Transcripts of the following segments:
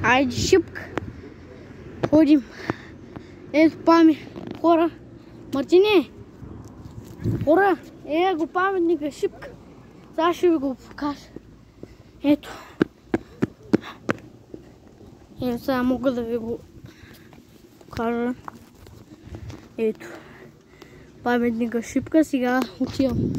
Айде, шипка. Ходим. Ето памет. Хора. Мартине. Хора. Го паметника шипка. Сега ще ви го покажа. Ето. Ето сега мога да ви го покажа. Ето. Паметника шипка. Сега отивам.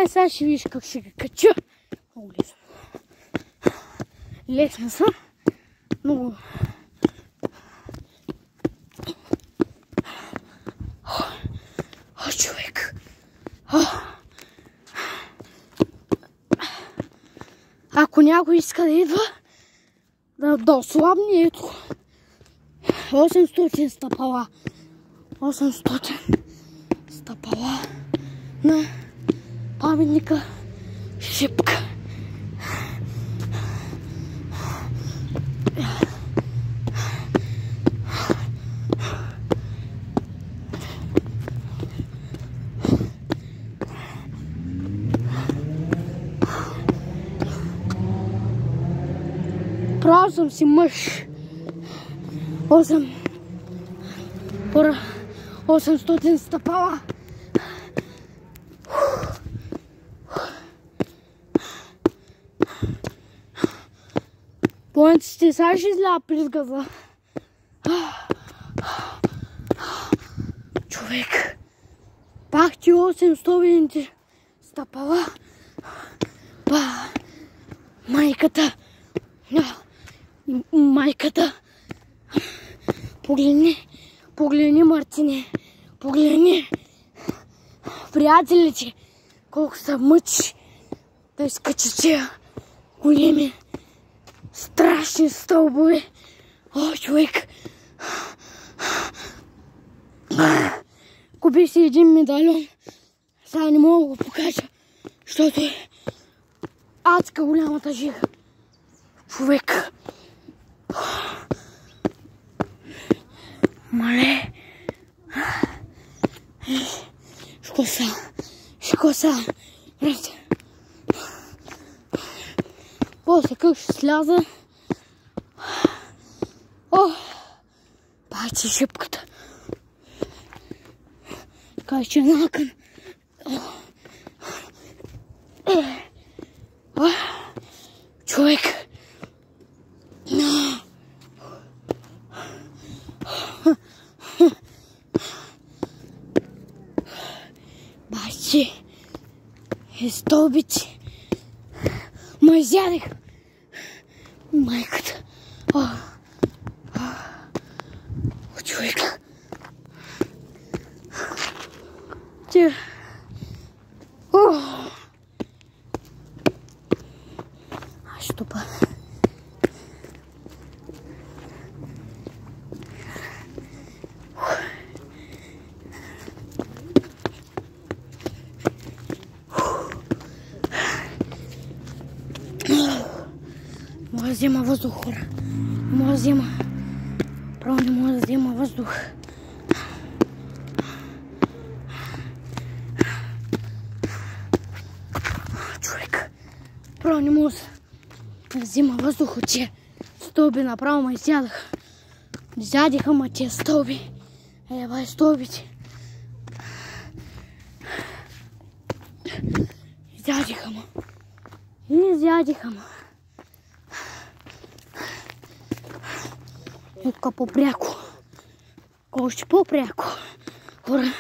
Сега ще видиш как ще ги кача. Много лесно. Лесно са. Много. Човек. Ако някой иска да идва, да ослабне, ето. 800 стъпала. 800 стъпала на паметника шипка. Прав съм си мъж. 800 стъпала. Помните, сега ще изля през газа. Човек. Пак ти 800 стъпала. Майката. Майката. Погледни, Мартине. Погледни. Приятелите, колко са мъчи да изкачат тия големи, страшни стълбове. О, човек. Купих си един медальон. Сега не мога да го покажа, защото е адска голямата жига. Човек. Мале. Шкоса. Брате. После как ще сляза. Бати шипката. Кача накън. Човек. Бати. Стълбици. Ма изядех. Майката. Човек. Що па? Мога да взема въздух, хора. Мога да взема. Право не мога да взема въздух. Човек. Право не мога да взема въздух от тия стълби. Направо ме изядах. Изядиха ма тия стълби. Бай стълбите. Изядиха ма. Ето така по-пряко. Още по-пряко. Хора.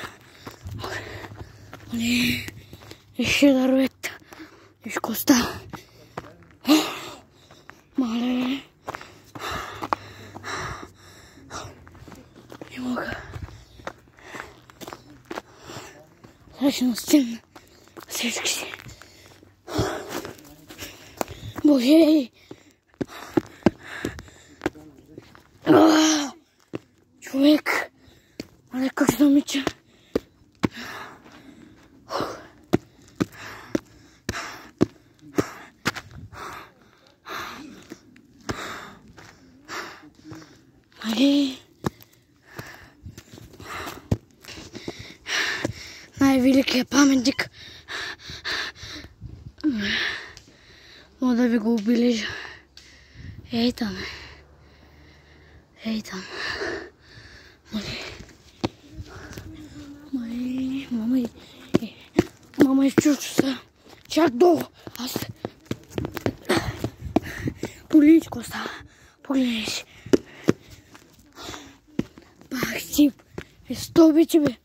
Ще да руета. Виж коста. Мале. Не мога. Сега ще настигна всички си. Боже! Човек! Але как се намича? Але... най-великият паметник. Мога да ви го обележа. Ей там. Ей там. Мама изчучу са. Чак долу. Аз... Поличко става. Погледнеш. Бах си. Стълбите, бе.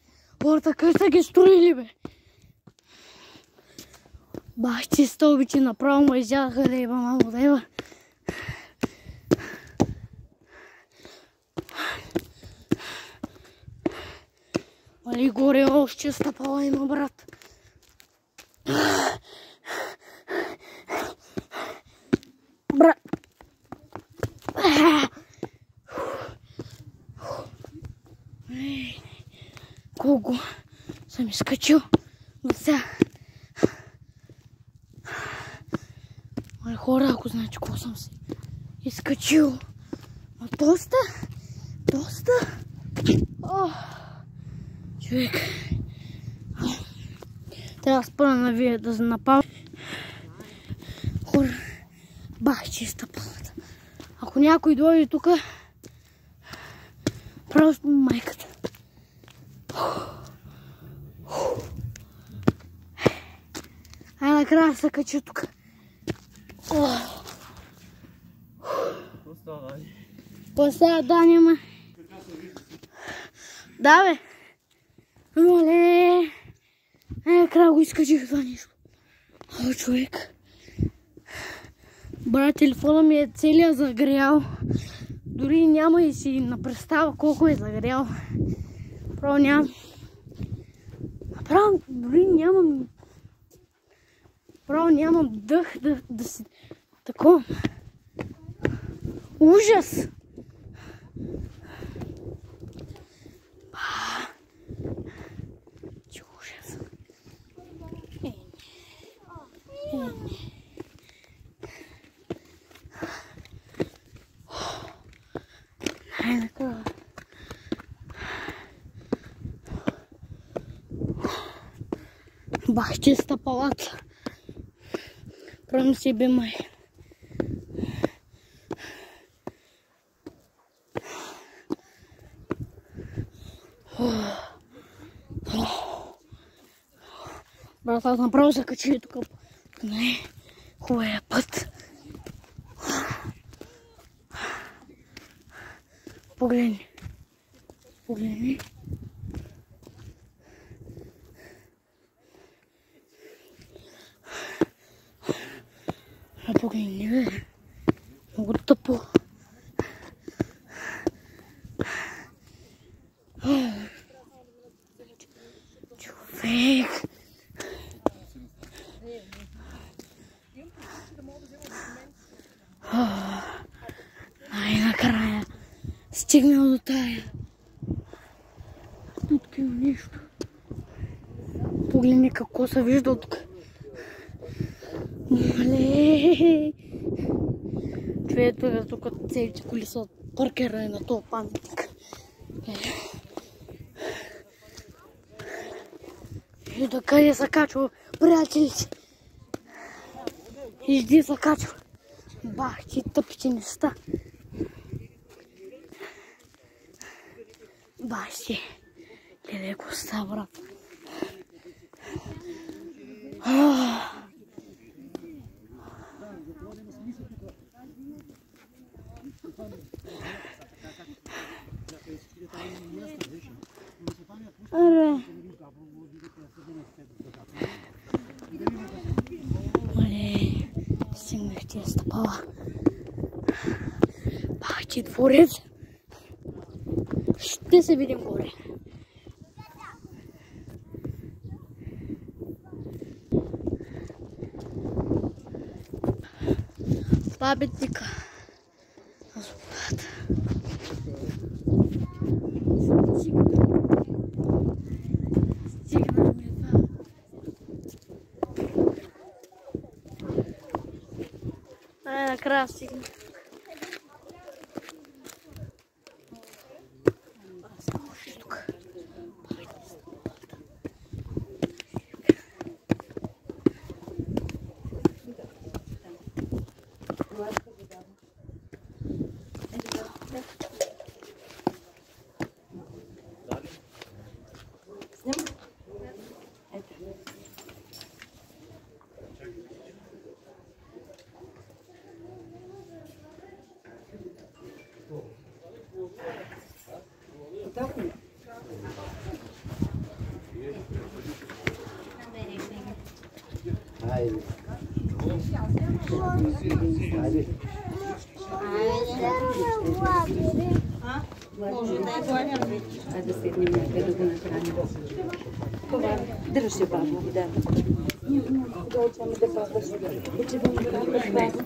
Хората къде са ги строили, бе? Бах ти стълбите, направо ме изядаха, да еба, мамо, да еба. Али горе още стъпала има, брат. Брат. Колко съм изкачил до сега. Али хора, ако знаете колко съм се изкачил. Но доста. Човек. Трябва да спра на вие да напал. Хора, бах чиста палата. Ако някой дойде тук, просто майката. Ай, накрая се качи тук. Поставя Дани, ма. Да, бе. Мале. Накрая го изкачих това нещо. О, човек. Брат, телефона ми е целия загрял. Дори няма и си на представа колко е загрял. Право нямам. Дори нямам. Право нямам дъх да си... Такова. Ужас! Че ужас. Най-накрая. Бах чиста палата. Прям себе май. Брат, аз направо се качи тук. Не, хубавия път. Погледни. Погледни. Погледни, бе. Много тъпо. Човек. Най-накрая стигнал до тая. Тук има нещо. Погледни какво се вижда от тук. Мале. Човек, тук целите коли са паркирани на този паметник. И до къде се качва, приятелите. Изди се качва. Бах ти тъпите неща. Бах ти. Гледай коста, брат. Аре. Мале, стигнах тия стъпала. Бах ти дворец. Ще се видим горе. Паметника на свободата. Стигнахме това. Накрая стигнах. Айде седнем някъде да го нахраним. Дръж се, бабо, да. Дойчаме да папаш. Почивам да папаш, бабо.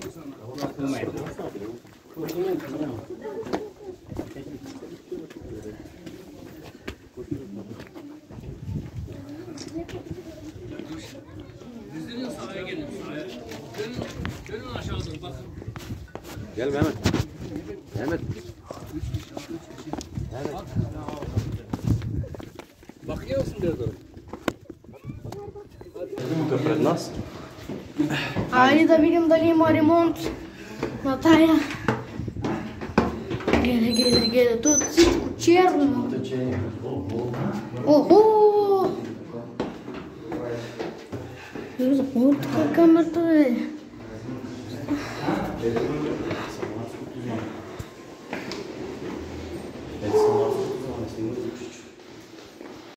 Gel Mehmet. Mehmet. Bakıyor musun diyordu? Тук пред нас. Айде да видим дали има ремонт на тая. Гледай, тут всичко черно. Охо! Запомни така камерата, бе.